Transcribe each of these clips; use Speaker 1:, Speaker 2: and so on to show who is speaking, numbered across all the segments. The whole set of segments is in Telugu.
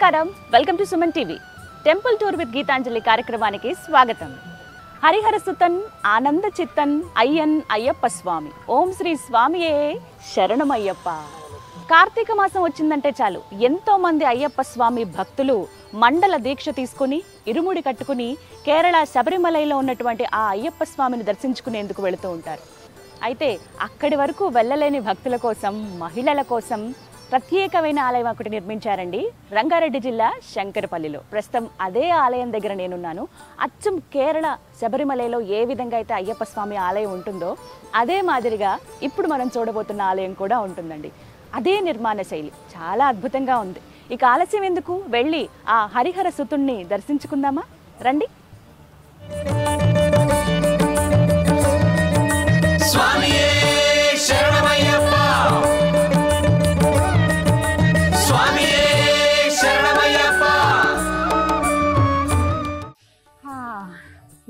Speaker 1: నమస్కారం, welcome to Suman TV. Temple tour with Geetanjali కార్యక్రమానికి స్వాగతం. హరిహర సుతన్ ఆనంద చిత్తన్ అయ్యన్ అయ్యప్ప స్వామి. ఓం శ్రీ స్వామియే శరణమయ్యప్ప. కార్తీక మాసం వచ్చిందంటే చాలు ఎంతో మంది అయ్యప్ప స్వామి భక్తులు మండల దీక్ష తీసుకుని ఇరుముడి కట్టుకుని కేరళ శబరిమలలో ఉన్నటువంటి ఆ అయ్యప్ప స్వామిని దర్శించుకునేందుకు వెళుతూ ఉంటారు. అయితే అక్కడి వరకు వెళ్ళలేని భక్తుల కోసం, మహిళల కోసం ప్రత్యేకమైన ఆలయం ఒకటి నిర్మించారండి రంగారెడ్డి జిల్లా శంకరపల్లిలో. ప్రస్తుతం అదే ఆలయం దగ్గర నేనున్నాను. అచ్చం కేరళ శబరిమలలో ఏ విధంగా అయితే అయ్యప్ప స్వామి ఆలయం ఉంటుందో అదే మాదిరిగా ఇప్పుడు మనం చూడబోతున్న ఆలయం కూడా ఉంటుందండి. అదే నిర్మాణ శైలి చాలా అద్భుతంగా ఉంది. ఇక ఆలస్యం ఎందుకు, వెళ్ళి ఆ హరిహర సుతుణ్ణి దర్శించుకుందామా? రండి.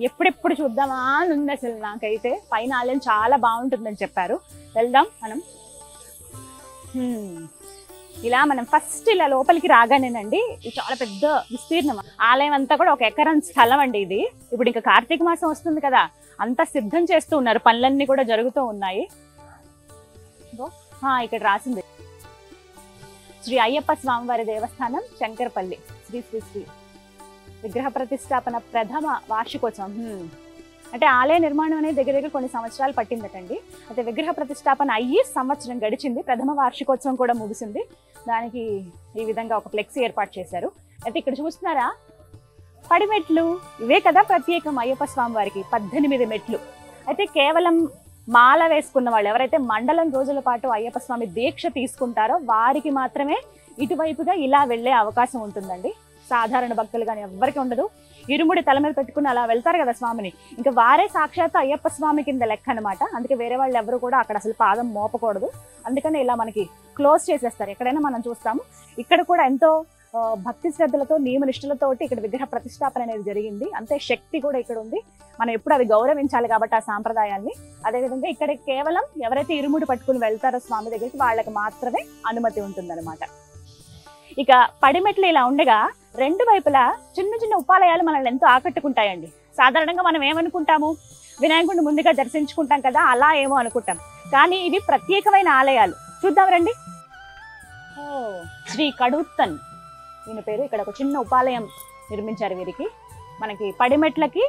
Speaker 1: ఎప్పుడెప్పుడు చూద్దామా అని ఉంది అసలు నాకైతే. పైన ఆలయం చాలా బాగుంటుందని చెప్పారు, వెళ్దాం మనం. ఇలా మనం ఫస్ట్ ఇలా లోపలికి రాగానేనండి, ఇది చాలా పెద్ద విస్తీర్ణం. ఆలయం అంతా కూడా 1 ఎకరం స్థలం అండి ఇది. ఇప్పుడు ఇంకా కార్తీక మాసం వస్తుంది కదా, అంతా సిద్ధం చేస్తూ ఉన్నారు, పనులన్నీ కూడా జరుగుతూ ఉన్నాయి. ఇక్కడ రాసింది శ్రీ అయ్యప్ప స్వామివారి దేవస్థానం శంకరపల్లి శ్రీ శ్రీ శ్రీ విగ్రహ ప్రతిష్టాపన ప్రథమ వార్షికోత్సవం. అంటే ఆలయ నిర్మాణం అనేది దగ్గర కొన్ని సంవత్సరాలు పట్టిందటండి. అయితే విగ్రహ ప్రతిష్టాపన అయ్యి సంవత్సరం గడిచింది, ప్రథమ వార్షికోత్సవం కూడా ముగిసింది. దానికి ఈ విధంగా ఒక ఫ్లెక్సీ ఏర్పాటు చేశారు. అయితే ఇక్కడ చూస్తున్నారా పడిమెట్లు, ఇవే కదా ప్రత్యేకం అయ్యప్ప స్వామి వారికి. 18 మెట్లు. అయితే కేవలం మాల వేసుకున్న వాళ్ళు, ఎవరైతే మండలం రోజుల పాటు అయ్యప్ప స్వామి దీక్ష తీసుకుంటారో వారికి మాత్రమే ఇటువైపుగా ఇలా వెళ్లే అవకాశం ఉంటుందండి. సాధారణ భక్తులు కానీ ఎవ్వరికి ఉండదు. ఇరుముడి తల మీద పెట్టుకుని అలా వెళ్తారు కదా స్వామిని, ఇంకా వారే సాక్షాత్ అయ్యప్ప స్వామి కింద లెక్క అనమాట. అందుకే వేరే వాళ్ళు ఎవరు కూడా అక్కడ అసలు పాదం మోపకూడదు. అందుకని ఇలా మనకి క్లోజ్ చేసేస్తారు. ఎక్కడైనా మనం చూస్తాము. ఇక్కడ కూడా ఎంతో భక్తి శ్రద్ధలతో నియమ నిష్ఠలతోటి ఇక్కడ విగ్రహ ప్రతిష్టాపన అనేది జరిగింది. అంతే శక్తి కూడా ఇక్కడ ఉంది. మనం ఎప్పుడు అది గౌరవించాలి కాబట్టి ఆ సాంప్రదాయాన్ని. అదేవిధంగా ఇక్కడ కేవలం ఎవరైతే ఇరుముడి పట్టుకుని వెళ్తారో స్వామి దగ్గరికి వాళ్ళకి మాత్రమే అనుమతి ఉంటుందన్నమాట. ఇక పడిమెట్లు ఇలా ఉండగా రెండు వైపులా చిన్న చిన్న ఉపాలయాలు మనల్ని ఎంతో ఆకట్టుకుంటాయండి. సాధారణంగా మనం ఏమనుకుంటాము, వినాయకుడిని ముందుగా దర్శించుకుంటాం కదా, అలా ఏమో అనుకుంటాం. కానీ ఇవి ప్రత్యేకమైన ఆలయాలు. చూద్దాం రండి. శ్రీ కడుత్తన్ ఈయన పేరు. ఇక్కడ ఒక చిన్న ఉపాలయం నిర్మించారు వీరికి. మనకి పడిమెట్లకి,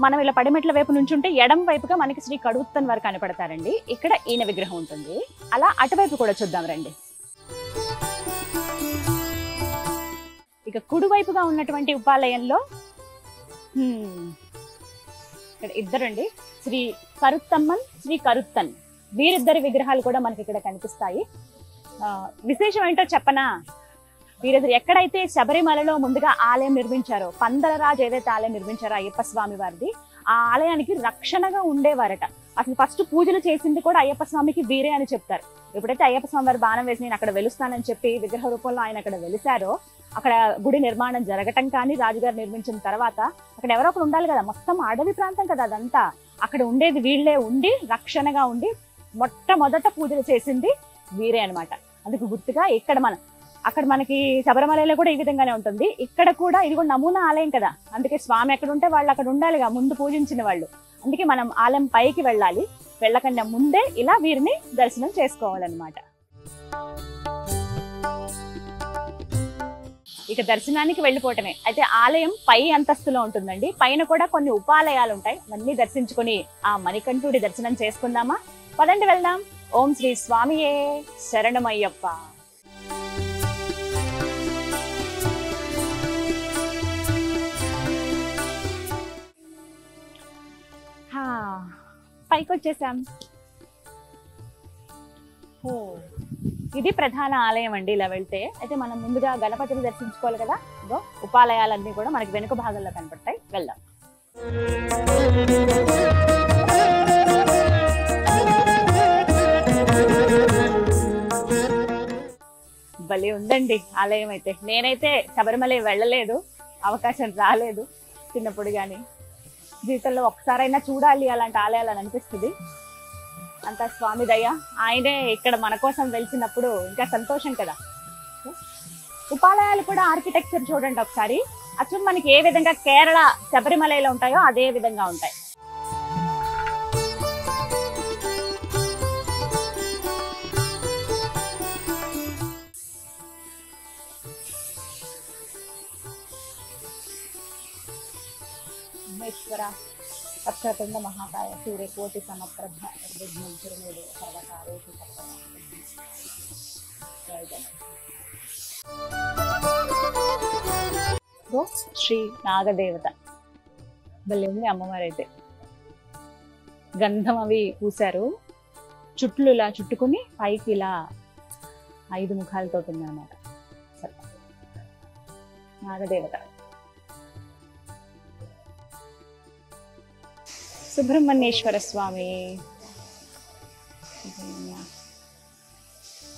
Speaker 1: మనం ఇలా పడిమెట్ల వైపు నుంచి ఉంటే ఎడం వైపుగా మనకి శ్రీ కడుత్తన్ వారు కనపడతారండి. ఇక్కడ ఈయన విగ్రహం ఉంటుంది. అలా అటువైపు కూడా చూద్దాం రండి. ఇక కుడివైపుగా ఉన్నటువంటి ఉపాలయంలో ఇక్కడ ఇద్దరండి, శ్రీ కరుత్తమ్మన్, శ్రీ కరుత్తన్, వీరిద్దరి విగ్రహాలు కూడా మనకి ఇక్కడ కనిపిస్తాయి. విశేషం ఏంటో చెప్పనా, వీరిద్దరు ఎక్కడైతే శబరిమలలో ముందుగా ఆలయం నిర్మించారో, పందలరాజు ఏదైతే ఆలయం నిర్మించారో అయ్యప్ప స్వామి వారిది, ఆ ఆలయానికి రక్షణగా ఉండేవారట. అసలు ఫస్ట్ పూజలు చేసింది కూడా అయ్యప్ప స్వామికి వీరే అని చెప్తారు. ఎప్పుడైతే అయ్యప్ప స్వామి వారు బాణం వేసి నేను అక్కడ వెలుస్తానని చెప్పి విగ్రహ రూపంలో ఆయన అక్కడ వెలిసారో, అక్కడ గుడి నిర్మాణం జరగటం కానీ, రాజుగారు నిర్మించిన తర్వాత అక్కడ ఎవరో ఒకరు ఉండాలి కదా, మొత్తం అడవి ప్రాంతం కదా అదంతా. అక్కడ ఉండేది వీళ్ళే ఉండి రక్షణగా ఉండి మొట్టమొదట పూజలు చేసింది వీరే అనమాట. అందుకు గుర్తుగా ఇక్కడ అక్కడ మనకి శబరిమలలో కూడా ఈ విధంగానే ఉంటుంది. ఇక్కడ కూడా ఇది కూడా నమూనా ఆలయం కదా, అందుకే స్వామి ఎక్కడ ఉంటే వాళ్ళు అక్కడ ఉండాలిగా, ముందు పూజించిన వాళ్ళు. అందుకే మనం ఆలయం పైకి వెళ్ళాలి, వెళ్ళకుండా ముందే ఇలా వీరిని దర్శనం చేసుకోవాలన్నమాట. ఇక దర్శనానికి వెళ్ళిపోవటమే. అయితే ఆలయం పై అంతస్తులో ఉంటుందండి. పైన కూడా కొన్ని ఉపాలయాలు ఉంటాయి, అవన్నీ దర్శించుకొని ఆ మణికంఠుడి దర్శనం చేసుకుందామా? పదండి వెళ్దాం. ఓం శ్రీ స్వామియే శరణమయ్యప్ప. పైకి వచ్చేసాం. ఇది ప్రధాన ఆలయం అండి. ఇలా వెళ్తే అయితే మనం ముందుగా గణపతిని దర్శించుకోవాలి కదా. ఇదో ఉపాలయాలన్నీ కూడా మనకి వెనుక భాగంలో కనపడతాయి, వెళ్దాం. భలే ఉందండి ఆలయం అయితే. నేనైతే శబరిమల వెళ్ళలేదు, అవకాశం రాలేదు చిన్నప్పుడు, కానీ జీవితంలో ఒక్కసారైనా చూడాలి అలాంటి ఆలయాలని అనిపిస్తుంది. అంతా స్వామి దయ. ఆయనే ఇక్కడ మన కోసం వెలిసినప్పుడు ఇంకా సంతోషం కదా. ఉపాలయాలు కూడా ఆర్కిటెక్చర్ చూడండి ఒకసారి, అచ్చం మనకి ఏ విధంగా కేరళ శబరిమలలో ఉంటాయో అదే విధంగా ఉంటాయి. మహేశ్వర అక్షరపిండ మహాకాయ సూర్యకోటి సమప్రభ నిర్విఘ్నం సర్వకార్యేషు శ్రీ నాగదేవత భలే ఉంది అమ్మవారు. అయితే గంధం అవి పూసారు, చుట్లు ఇలా చుట్టుకుని పైకి ఇలా 5 ముఖాలతో ఉంది అన్నమాట. నాగదేవత. సుబ్రహ్మణ్యేశ్వర స్వామి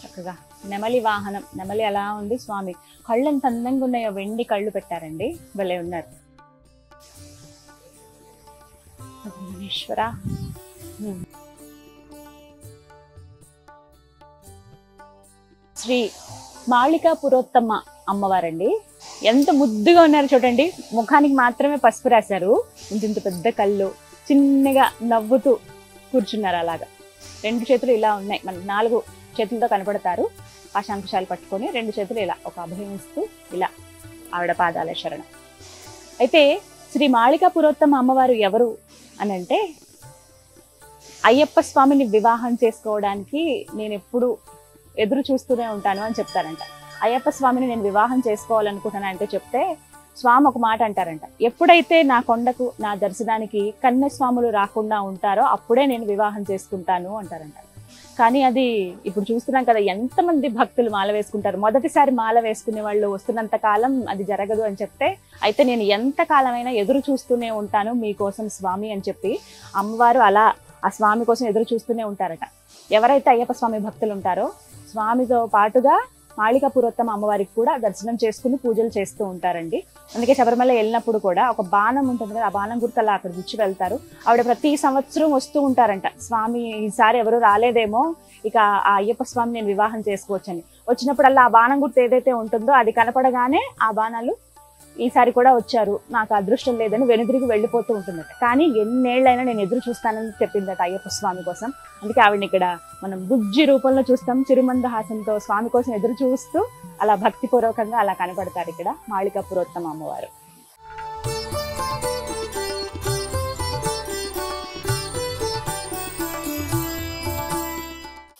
Speaker 1: చక్కగా నెమలి వాహనం, నెమలి అలా ఉంది. స్వామి కళ్ళు ఎంత అందంగా ఉన్నాయో, వెండి కళ్ళు పెట్టారండి, భలే ఉన్నారు. సుబ్రహ్మణ్యేశ్వర. శ్రీ మాళికా పురోత్తమ అమ్మవారండి. ఎంత ముద్దుగా ఉన్నారు చూడండి. ముఖానికి మాత్రమే పసుపు రాశారు, ఇంత పెద్ద కళ్ళు, చిన్నగా నవ్వుతూ కూర్చున్నారు. అలాగా 2 చేతులు ఇలా ఉన్నాయి, మన 4 చేతులతో కనపడతారు. పాశాంకుశాలు పట్టుకొని 2 చేతులు ఇలా ఒక అభయం ఇస్తూ ఇలా ఆవిడ పాదాల శరణం. అయితే శ్రీ మాళికా పురోత్తమ అమ్మవారు ఎవరు అని అంటే, అయ్యప్ప స్వామిని వివాహం చేసుకోవడానికి నేను ఎప్పుడు ఎదురు చూస్తూనే ఉంటాను అని చెప్తారంట. అయ్యప్ప స్వామిని నేను వివాహం చేసుకోవాలనుకుంటున్నా అంటే చెప్తే స్వామి ఒక మాట అంటారంట, ఎప్పుడైతే నా కొండకు నా దర్శనానికి కన్యస్వాములు రాకుండా ఉంటారో అప్పుడే నేను వివాహం చేసుకుంటాను అంటారంట. కానీ అది ఇప్పుడు చూస్తున్నాం కదా, ఎంతమంది భక్తులు మాల వేసుకుంటారు. మొదటిసారి మాల వేసుకునే వాళ్ళు వస్తున్నంత కాలం అది జరగదు అని చెప్తే, అయితే నేను ఎంత కాలమైనా ఎదురు చూస్తూనే ఉంటాను మీకోసం స్వామి అని చెప్పి అమ్మవారు అలా ఆ స్వామి కోసం ఎదురు చూస్తూనే ఉంటారట. ఎవరైతే అయ్యప్ప స్వామి భక్తులు ఉంటారో స్వామితో పాటుగా మాళికా పురోత్తమ అమ్మవారికి కూడా దర్శనం చేసుకుని పూజలు చేస్తూ ఉంటారండి. అందుకే శబరిమల వెళ్ళినప్పుడు కూడా ఒక బాణం ఉంటుంది కదా, ఆ బాణం గుర్తు అలా అక్కడ గుచ్చి వెళ్తారు. ఆవిడ ప్రతి సంవత్సరం వస్తూ ఉంటారంట. స్వామి ఈసారి ఎవరు రాలేదేమో, ఇక ఆ అయ్యప్ప స్వామి నేను వివాహం చేసుకోవచ్చని. వచ్చినప్పుడల్లా ఆ బాణం గుర్తు ఏదైతే ఉంటుందో అది కనపడగానే ఆ బాణాలు ఈసారి కూడా వచ్చారు, నాకు అదృష్టం లేదని వెనుదిరిగి వెళ్ళిపోతూ ఉంటుందట. కానీ ఎన్నేళ్ళైనా నేను ఎదురు చూస్తానని చెప్పిందట అయ్యప్ప స్వామి కోసం. అందుకే ఆవిడని ఇక్కడ మనం బుజ్జి రూపంలో చూస్తాం, చిరుమందహాసంతో స్వామి కోసం ఎదురు చూస్తూ అలా భక్తిపూర్వకంగా అలా కనపడతారు ఇక్కడ మాళికా పురోత్తమ అమ్మవారు.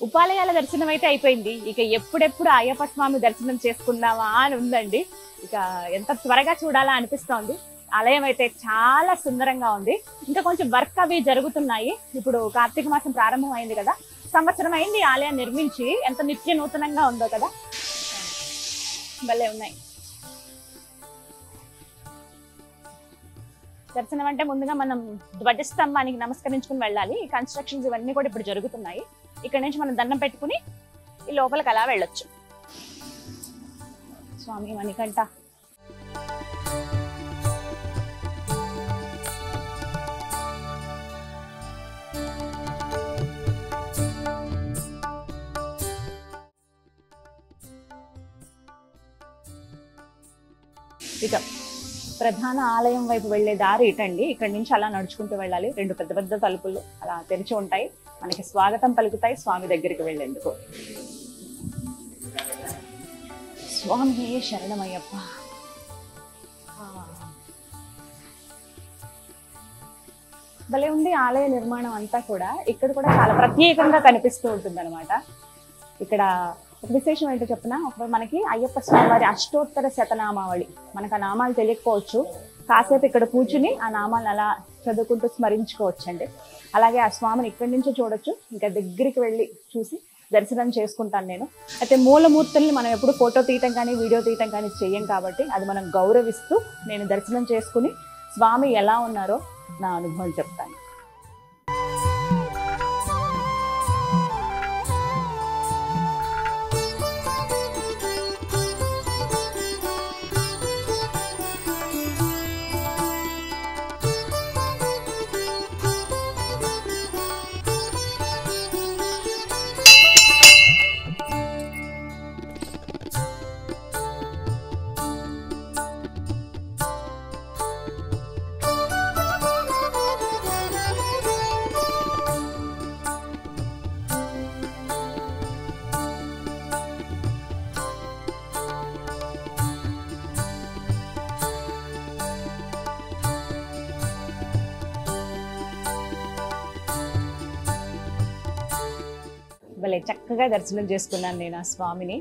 Speaker 1: ఉపాలయాల దర్శనం అయితే అయిపోయింది. ఇక ఎప్పుడెప్పుడు అయ్యప్ప స్వామి దర్శనం చేసుకుందామా అని ఉందండి. ఇక ఎంత త్వరగా చూడాలా అనిపిస్తోంది. ఆలయం అయితే చాలా సుందరంగా ఉంది. ఇంకా కొంచెం వర్క్ అవి జరుగుతున్నాయి. ఇప్పుడు కార్తీక మాసం ప్రారంభం అయింది కదా, సంవత్సరం అయింది ఆలయం నిర్మించి. ఎంత నిత్య నూతనంగా ఉందో కదా, భలే ఉన్నాయి. దర్శనం అంటే ముందుగా మనం ధ్వజస్తంభానికి నమస్కరించుకుని వెళ్ళాలి. ఈ కన్స్ట్రక్షన్స్ ఇవన్నీ కూడా ఇప్పుడు జరుగుతున్నాయి. ఇక్కడ నుంచి మనం దండం పెట్టుకుని ఈ లోపలికి అలా వెళ్ళొచ్చు. స్వామి మణికంఠ. ఇక ప్రధాన ఆలయం వైపు వెళ్లే దారి ఇటండి. ఇక్కడి నుంచి అలా నడుచుకుంటూ వెళ్ళాలి. 2 పెద్ద పెద్ద తలుపులు అలా తెరిచి ఉంటాయి, మనకి స్వాగతం పలుకుతాయి స్వామి దగ్గరికి వెళ్ళేందుకు. స్వామి శరణమయ్యప్ప. భలే ఉంది ఆలయ నిర్మాణం అంతా కూడా. ఇక్కడ కూడా చాలా ప్రత్యేకంగా కనిపిస్తూ ఉంటుంది అనమాట. ఇక్కడ ఒక విశేషం ఏంటో చెప్పిన, మనకి అయ్యప్ప స్వామి వారి అష్టోత్తర శతనామావళి, మనకు ఆ నామాలు తెలియకపోవచ్చు, కాసేపు ఇక్కడ కూర్చుని ఆ నామాలు అలా చదువుకుంటూ స్మరించుకోవచ్చు అండి. అలాగే ఆ స్వామిని ఇక్కడి నుంచి చూడొచ్చు. ఇంకా దగ్గరికి వెళ్ళి చూసి దర్శనం చేసుకుంటాను నేను. అయితే మూలమూర్తుల్ని మనం ఎప్పుడు ఫోటో తీయటం కానీ వీడియో తీయటం కానీ చెయ్యం కాబట్టి అది మనం గౌరవిస్తూ నేను దర్శనం చేసుకుని స్వామి ఎలా ఉన్నారో నా అనుభవం చెప్తాను. భలే చక్కగా దర్శనం చేసుకున్నాను నేను ఆ స్వామిని.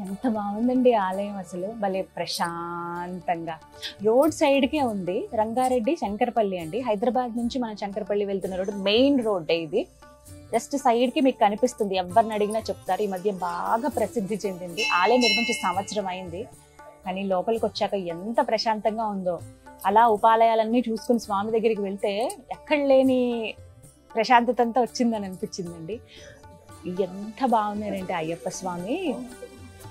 Speaker 1: ఎంత బాగుందండి ఆలయం, అసలు భలే ప్రశాంతంగా. రోడ్ సైడ్కే ఉంది, రంగారెడ్డి శంకరపల్లి అండి. హైదరాబాద్ నుంచి మనం శంకరపల్లి వెళ్తున్న రోడ్, మెయిన్ రోడ్ ఇది. జస్ట్ సైడ్కి మీకు కనిపిస్తుంది, ఎవరిని అడిగినా చెప్తారు. ఈ మధ్య బాగా ప్రసిద్ధి చెందింది. ఆలయం నిర్మించి సంవత్సరం అయింది, కానీ లోపలికి వచ్చాక ఎంత ప్రశాంతంగా ఉందో. అలా ఉపాలయాలన్నీ చూసుకుని స్వామి దగ్గరికి వెళ్తే ఎక్కడ లేని ప్రశాంతత అంతా వచ్చిందని అనిపించిందండి. ఎంత బాగున్నారంటే అయ్యప్ప స్వామి,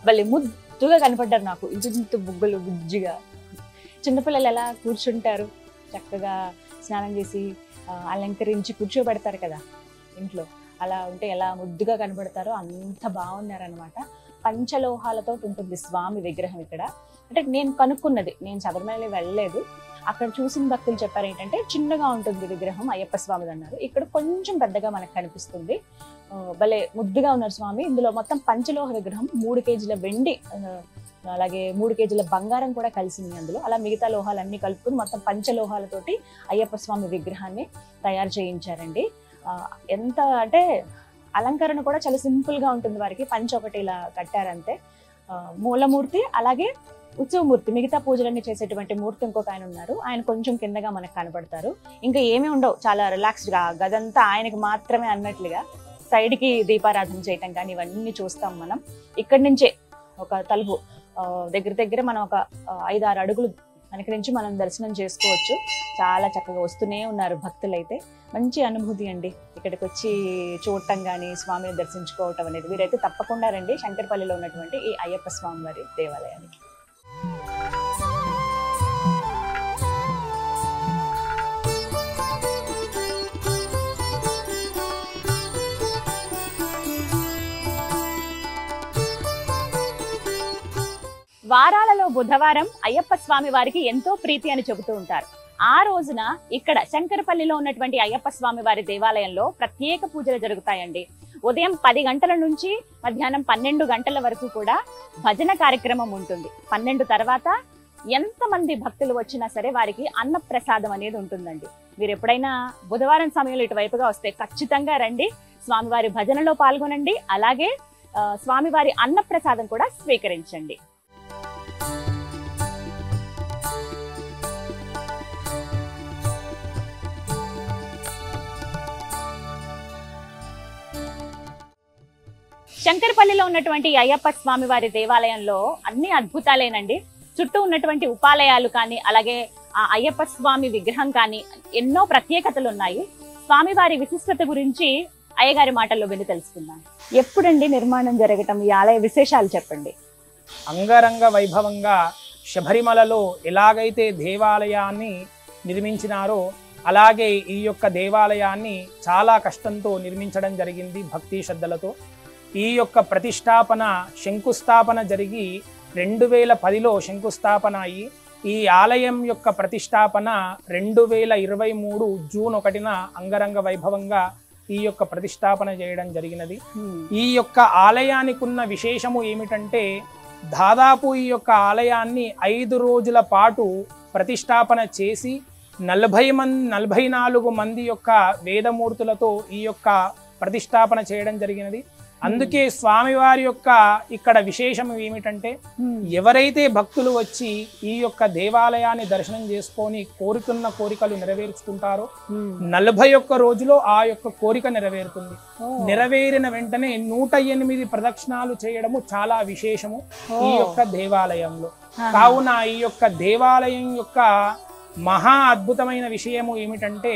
Speaker 1: భలే ముద్దుగా కనపడ్డారు నాకు. ఇంత బుగ్గలు గుజ్జిగా, చిన్నపిల్లలు ఎలా కూర్చుంటారు చక్కగా స్నానం చేసి అలంకరించి కూర్చోబెడతారు కదా ఇంట్లో, అలా ఉంటే ఎలా ముద్దుగా కనబడతారో అంత బాగున్నారనమాట. పంచలోహాలతో ఉంటుంది స్వామి విగ్రహం ఇక్కడ. అంటే నేను కనుక్కున్నది, నేను శబరిమల వెళ్ళలేదు, అక్కడ చూసిన భక్తులు చెప్పారు ఏంటంటే చిన్నగా ఉంటుంది విగ్రహం అయ్యప్ప స్వామిది అన్నారు. ఇక్కడ కొంచెం పెద్దగా మనకు కనిపిస్తుంది. భలే ముద్దుగా ఉన్నారు స్వామి. ఇందులో మొత్తం పంచలోహ విగ్రహం, 3 కేజీల వెండి, అలాగే 3 కేజీల బంగారం కూడా కలిసింది అందులో. అలా మిగతా లోహాలన్నీ కలుపుకుని మొత్తం పంచలోహాలతోటి అయ్యప్ప స్వామి విగ్రహాన్ని తయారు చేయించారండి. ఎంత అంటే అలంకరణ కూడా చాలా సింపుల్ గా ఉంటుంది వారికి. పంచ ఒకటి ఇలా కట్టారంతే. మూలమూర్తి, అలాగే ఉత్సవమూర్తి, మిగతా పూజలన్నీ చేసేటువంటి మూర్తి ఇంకొక ఆయన ఉన్నారు. ఆయన కొంచెం కిందగా మనకు కనబడతారు. ఇంకా ఏమీ ఉండవు, చాలా రిలాక్స్డ్ గా గదంతా ఆయనకి మాత్రమే అన్నట్లుగా. సైడ్ కి దీపారాధన చేయటం కానీ ఇవన్నీ చూస్తాం మనం. ఇక్కడి నుంచే ఒక తలుపు దగ్గర మనం ఒక 5-6 అడుగులు వెనక నుంచి మనం దర్శనం చేసుకోవచ్చు. చాలా చక్కగా వస్తూనే ఉన్నారు భక్తులైతే. మంచి అనుభూతి అండి ఇక్కడికి వచ్చి చూడటం కానీ స్వామిని దర్శించుకోవటం అనేది. వీరైతే తప్పకుండా రండి శంకరపల్లిలో ఉన్నటువంటి ఈ అయ్యప్ప స్వామి వారి దేవాలయానికి. వారాలలో బుధవారం అయ్యప్ప స్వామి వారికి ఎంతో ప్రీతి అని చెబుతూ ఉంటారు. ఆ రోజున ఇక్కడ శంకరపల్లిలో ఉన్నటువంటి అయ్యప్ప స్వామి వారి దేవాలయంలో ప్రత్యేక పూజలు జరుగుతాయండి. ఉదయం 10 గంటల నుంచి మధ్యాహ్నం 12 గంటల వరకు కూడా భజన కార్యక్రమం ఉంటుంది. 12 తర్వాత ఎంతమంది భక్తులు వచ్చినా సరే వారికి అన్న ప్రసాదం అనేది ఉంటుందండి. మీరు ఎప్పుడైనా బుధవారం సమయంలో ఇటువైపుగా వస్తే ఖచ్చితంగా రండి, స్వామివారి భజనలో పాల్గొనండి, అలాగే స్వామివారి అన్న ప్రసాదం కూడా స్వీకరించండి. శంకరపల్లిలో ఉన్నటువంటి అయ్యప్ప స్వామి వారి దేవాలయంలో అన్ని అద్భుతాలేనండి. చుట్టూ ఉన్నటువంటి ఉపాలయాలు కానీ, అలాగే ఆ అయ్యప్ప స్వామి విగ్రహం కానీ ఎన్నో ప్రత్యేకతలు ఉన్నాయి. స్వామివారి విశిష్టత గురించి అయ్యగారి మాటల్లో విని తెలుసుకుందాం. ఎప్పుడండి నిర్మాణం జరగటం, ఈ ఆలయ విశేషాలు చెప్పండి.
Speaker 2: అంగరంగ వైభవంగా శబరిమలలో ఎలాగైతే దేవాలయాన్ని నిర్మించినారో అలాగే ఈ యొక్క దేవాలయాన్ని చాలా కష్టంతో నిర్మించడం జరిగింది, భక్తి శ్రద్ధలతో. ఈ యొక్క ప్రతిష్టాపన శంకుస్థాపన జరిగి 2010లో శంకుస్థాపన అయ్యి ఈ ఆలయం యొక్క ప్రతిష్టాపన 2023 జూన్ 1న అంగరంగ వైభవంగా ఈ యొక్క ప్రతిష్టాపన చేయడం జరిగినది. ఈ యొక్క ఆలయానికి ఉన్న విశేషము ఏమిటంటే దాదాపు ఈ యొక్క ఆలయాన్ని 5 రోజుల పాటు ప్రతిష్టాపన చేసి 44 మంది యొక్క వేదమూర్తులతో ఈ యొక్క ప్రతిష్టాపన చేయడం జరిగినది. అందుకే స్వామివారి యొక్క ఇక్కడ విశేషం ఏమిటంటే ఎవరైతే భక్తులు వచ్చి ఈ యొక్క దేవాలయాన్ని దర్శనం చేసుకొని కోరుకున్న కోరికలు నెరవేర్చుకుంటారో 41 రోజులో ఆ యొక్క కోరిక నెరవేరుతుంది. నెరవేరిన వెంటనే 108 ప్రదక్షిణాలు చేయడము చాలా విశేషము ఈ యొక్క దేవాలయంలో. కావున ఈ యొక్క దేవాలయం యొక్క మహా అద్భుతమైన విషయము ఏమిటంటే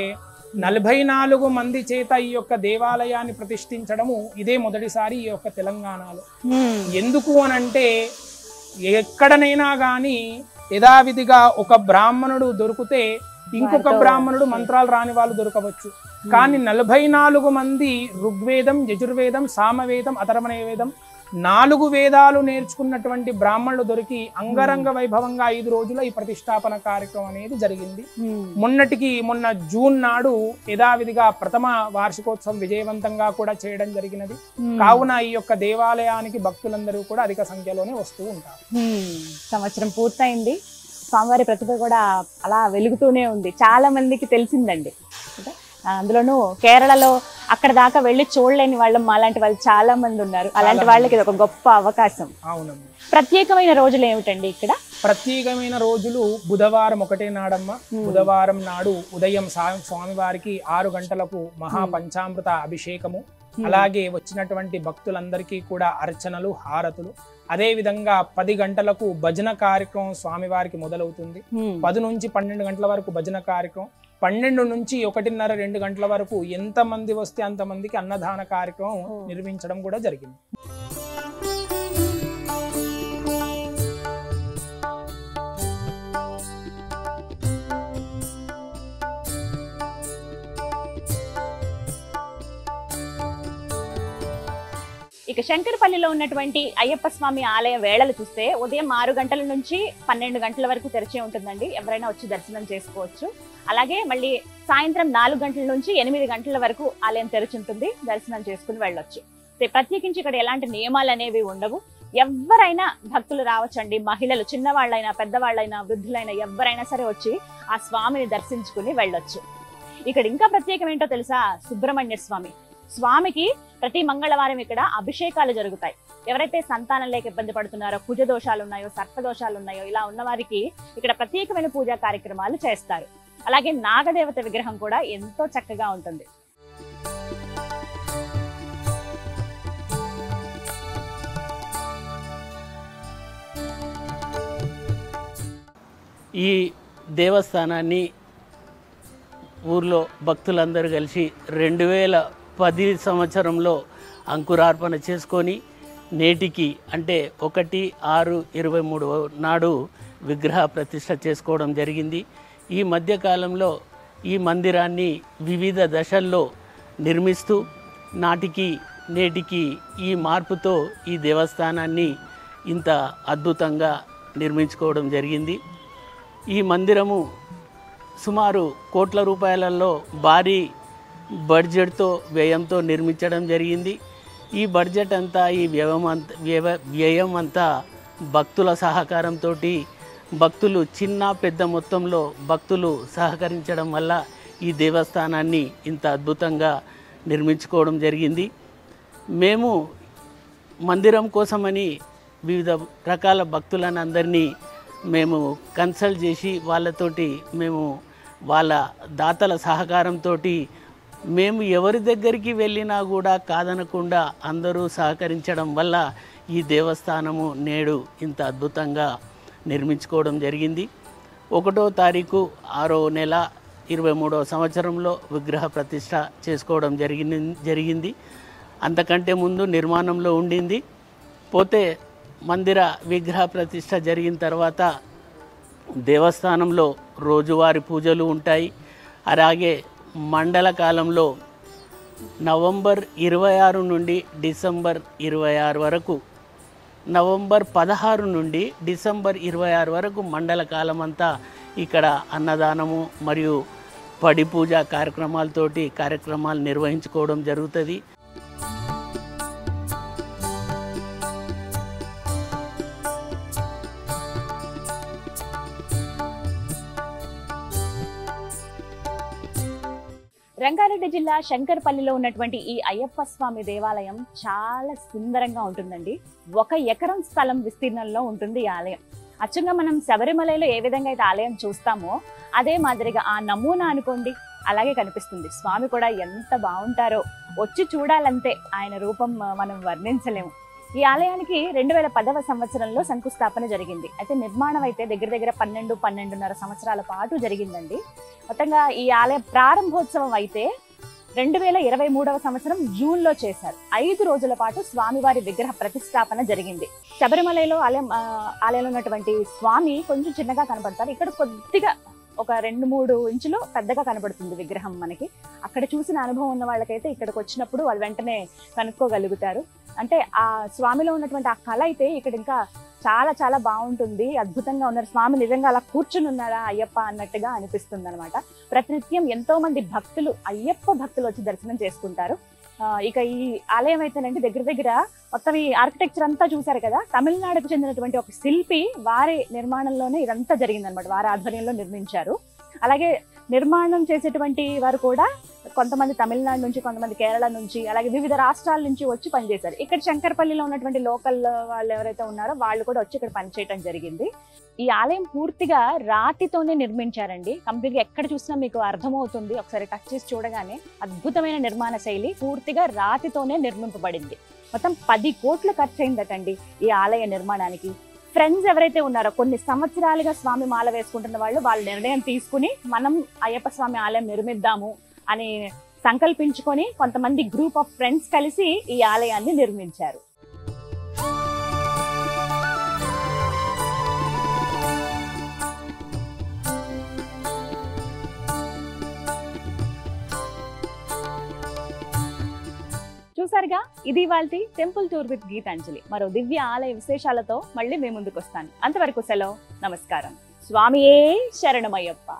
Speaker 2: 44 మంది చేత ఈ యొక్క దేవాలయాన్ని ప్రతిష్ఠించడము ఇదే మొదటిసారి ఈ యొక్క తెలంగాణలో. ఎందుకు అనంటే ఎక్కడనైనా కానీ యథావిధిగా ఒక బ్రాహ్మణుడు దొరికితే ఇంకొక బ్రాహ్మణుడు మంత్రాలు రాని వాళ్ళు దొరకవచ్చు. కానీ 44 మంది ఋగ్వేదం, యజుర్వేదం, సామవేదం, అథర్వణ వేదం 4 వేదాలు నేర్చుకున్నటువంటి బ్రాహ్మణులు దొరికి అంగరంగ వైభవంగా 5 రోజుల ఈ ప్రతిష్టాపన కార్యక్రమం అనేది జరిగింది. మొన్న జూన్ నాడు యథావిధిగా ప్రథమ వార్షికోత్సవం విజయవంతంగా కూడా చేయడం జరిగినది. కావున ఈ యొక్క దేవాలయానికి భక్తులందరూ కూడా అధిక సంఖ్యలోనే వస్తూ ఉంటారు.
Speaker 1: సంవత్సరం పూర్తయింది, స్వామివారి ప్రతిభ కూడా అలా వెలుగుతూనే ఉంది, చాలా మందికి తెలిసిందండి. అందులోనూ కేరళలో అక్కడ దాకా వెళ్ళి చూడలేని వాళ్ళం అలాంటి వాళ్ళు చాలా మంది ఉన్నారు. అలాంటి వాళ్ళకి ఇది ఒక గొప్ప అవకాశం.
Speaker 2: అవునమ్మా.
Speaker 1: ప్రత్యేకమైన రోజులు ఏమిటండి ఇక్కడ?
Speaker 2: ప్రత్యేకమైన రోజులు బుధవారం ఒకటే నాడమ్మ. బుధవారం నాడు ఉదయం స్వామివారికి 6 గంటలకు మహాపంచామృత అభిషేకము, అలాగే వచ్చినటువంటి భక్తులందరికీ కూడా అర్చనలు, హారతులు. అదే విధంగా 10 గంటలకు భజన కార్యక్రమం స్వామివారికి మొదలవుతుంది. 10 నుంచి 12 గంటల వరకు భజన కార్యక్రమం. 12 నుంచి 1:30, 2 గంటల వరకు ఎంత మంది వస్తే అంతమందికి అన్నదాన కార్యక్రమం నిర్వహించడం కూడా జరిగింది.
Speaker 1: ఇక శంకరపల్లిలో ఉన్నటువంటి అయ్యప్ప స్వామి ఆలయ వేళలు చూస్తే ఉదయం 6 గంటల నుంచి 12 గంటల వరకు తెరిచే ఉంటుందండి. ఎవరైనా వచ్చి దర్శనం చేసుకోవచ్చు. అలాగే మళ్ళీ సాయంత్రం 4 గంటల నుంచి 8 గంటల వరకు ఆలయం తెరిచి ఉంటుంది. దర్శనం చేసుకుని వెళ్ళొచ్చు. ప్రత్యేకించి ఇక్కడ ఎలాంటి నియమాలు అనేవి ఉండవు. ఎవరైనా భక్తులు రావచ్చండి. మహిళలు, చిన్నవాళ్ళైనా, పెద్దవాళ్ళైనా, వృద్ధులైనా ఎవరైనా సరే వచ్చి ఆ స్వామిని దర్శించుకుని వెళ్ళొచ్చు. ఇక్కడ ఇంకా ప్రత్యేకం ఏంటో తెలుసా? సుబ్రహ్మణ్య స్వామి. స్వామికి ప్రతి మంగళవారం ఇక్కడ అభిషేకాలు జరుగుతాయి. ఎవరైతే సంతానం లేక ఇబ్బంది పడుతున్నారో, కుజ దోషాలు ఉన్నాయో, సర్పదోషాలు ఉన్నాయో, ఇలా ఉన్న వారికి ఇక్కడ ప్రత్యేకమైన పూజా కార్యక్రమాలు చేస్తారు. అలాగే నాగదేవత విగ్రహం కూడా ఎంతో చక్కగా ఉంటుంది.
Speaker 3: ఈ దేవస్థానాన్ని ఊర్లో భక్తులందరూ కలిసి 2010 సంవత్సరంలో అంకురార్పణ చేసుకొని నేటికి అంటే 1/6/23 నాడు విగ్రహ ప్రతిష్ఠ చేసుకోవడం జరిగింది. ఈ మధ్యకాలంలో ఈ మందిరాన్ని వివిధ దశల్లో నిర్మిస్తూ నాటికి నేటికి ఈ మార్పుతో ఈ దేవస్థానాన్ని ఇంత అద్భుతంగా నిర్మించుకోవడం జరిగింది. ఈ మందిరము సుమారు కోట్ల రూపాయలలో భారీ బడ్జెట్తో వ్యయంతో నిర్మించడం జరిగింది. ఈ బడ్జెట్ అంతా, ఈ వ్యయం అంతా భక్తుల సహకారంతో, భక్తులు చిన్న పెద్ద మొత్తంలో భక్తులు సహకరించడం వల్ల ఈ దేవస్థానాన్ని ఇంత అద్భుతంగా నిర్మించుకోవడం జరిగింది. మేము మందిరం కోసమని వివిధ రకాల భక్తులను అందరినీ మేము కన్సల్ట్ చేసి వాళ్ళతోటి మేము వాళ్ళ దాతల సహకారంతో మేము ఎవరి దగ్గరికి వెళ్ళినా కూడా కాదనకుండా అందరూ సహకరించడం వల్ల ఈ దేవస్థానము నేడు ఇంత అద్భుతంగా నిర్మించుకోవడం జరిగింది. 1వ తారీఖు 6వ నెల 23వ సంవత్సరంలో విగ్రహ ప్రతిష్ఠ చేసుకోవడం జరిగింది. అంతకంటే ముందు నిర్మాణంలో ఉండింది. పోతే మందిర విగ్రహ ప్రతిష్ఠ జరిగిన తర్వాత దేవస్థానంలో రోజువారీ పూజలు ఉంటాయి. అలాగే మండల కాలంలో నవంబర్ 26 నుండి డిసెంబర్ 26 వరకు, నవంబర్ 16 నుండి డిసెంబర్ 26 వరకు మండల కాలం అంతా ఇక్కడ అన్నదానము మరియు పడి పూజ కార్యక్రమాలు నిర్వహించుకోవడం జరుగుతుంది.
Speaker 1: రంగారెడ్డి జిల్లా శంకరపల్లిలో ఉన్నటువంటి ఈ అయ్యప్ప స్వామి దేవాలయం చాలా సుందరంగా ఉంటుందండి. 1 ఎకరం స్థలం విస్తీర్ణంలో ఉంటుంది ఈ ఆలయం. అచ్చంగా మనం శబరిమలలో ఏ విధంగా అయితే ఆలయం చూస్తామో అదే మాదిరిగా ఆ నమూనా అనుకోండి అలాగే కనిపిస్తుంది. స్వామి కూడా ఎంత బాగుంటారో, వచ్చి చూడాలంతే, ఆయన రూపం మనం వర్ణించలేము. ఈ ఆలయానికి 2010వ సంవత్సరంలో శంకుస్థాపన జరిగింది. అయితే నిర్మాణం అయితే దగ్గర 12-12.5 సంవత్సరాల పాటు జరిగిందండి. మొత్తంగా ఈ ఆలయ ప్రారంభోత్సవం అయితే 2023వ సంవత్సరం జూన్లో చేశారు. 5 రోజుల పాటు స్వామివారి విగ్రహ ప్రతిష్టాపన జరిగింది. శబరిమలలో ఆలయంలో ఉన్నటువంటి స్వామి కొంచెం చిన్నగా కనపడతారు. ఇక్కడ కొద్దిగా ఒక 2-3 ఇంచులు పెద్దగా కనబడుతుంది విగ్రహం మనకి. అక్కడ చూసిన అనుభవం ఉన్న వాళ్ళకైతే ఇక్కడికి వచ్చినప్పుడు వాళ్ళు వెంటనే కనుక్కోగలుగుతారు. అంటే ఆ స్వామిలో ఉన్నటువంటి ఆ కళ అయితే ఇక్కడ ఇంకా చాలా చాలా బాగుంటుంది. అద్భుతంగా ఉన్నారు స్వామి, నిజంగా అలా కూర్చుని ఉన్నారా అయ్యప్ప అన్నట్టుగా అనిపిస్తుంది అనమాట. ప్రతినిత్యం ఎంతో మంది భక్తులు, అయ్యప్ప భక్తులు వచ్చి దర్శనం చేసుకుంటారు. ఇక ఈ ఆలయం అయితేనండి దగ్గర మొత్తం ఈ ఆర్కిటెక్చర్ అంతా చూసారు కదా, తమిళనాడుకు చెందినటువంటి ఒక శిల్పి వారి నిర్మాణంలోనే ఇదంతా జరిగిందనమాట. వారి ఆధ్వర్యంలో నిర్మించారు. అలాగే నిర్మాణం చేసేటువంటి వారు కూడా కొంతమంది తమిళనాడు నుంచి, కొంతమంది కేరళ నుంచి, అలాగే వివిధ రాష్ట్రాల నుంచి వచ్చి పనిచేశారు. ఇక్కడ శంకరపల్లిలో ఉన్నటువంటి లోకల్ వాళ్ళు ఎవరైతే ఉన్నారో వాళ్ళు కూడా వచ్చి ఇక్కడ పనిచేయడం జరిగింది. ఈ ఆలయం పూర్తిగా రాతితోనే నిర్మించారండి. కంప్లీట్ గా ఎక్కడ చూసినా మీకు అర్థమవుతుంది, ఒకసారి టచ్ చేసి చూడగానే అద్భుతమైన నిర్మాణ శైలి, పూర్తిగా రాతితోనే నిర్మింపబడింది. మొత్తం 10 కోట్లు ఖర్చు అయిందటండి ఈ ఆలయ నిర్మాణానికి. ఫ్రెండ్స్ ఎవరైతే ఉన్నారో, కొన్ని సంవత్సరాలుగా స్వామి మాల వేసుకుంటున్న వాళ్ళు నిర్ణయం తీసుకుని మనం అయ్యప్ప స్వామి ఆలయం నిర్మిద్దాము అని సంకల్పించుకొని కొంతమంది గ్రూప్ ఆఫ్ ఫ్రెండ్స్ కలిసి ఈ ఆలయాన్ని నిర్మించారు. చూసారుగా, ఇది ఇవాల్టి టెంపుల్ టూర్ విత్ గీతాంజలి. మరో దివ్య ఆలయ విశేషాలతో మళ్ళీ మీ ముందుకు వస్తాను. అంతవరకు సెలవు, నమస్కారం. స్వామియే శరణమయ్యప్ప.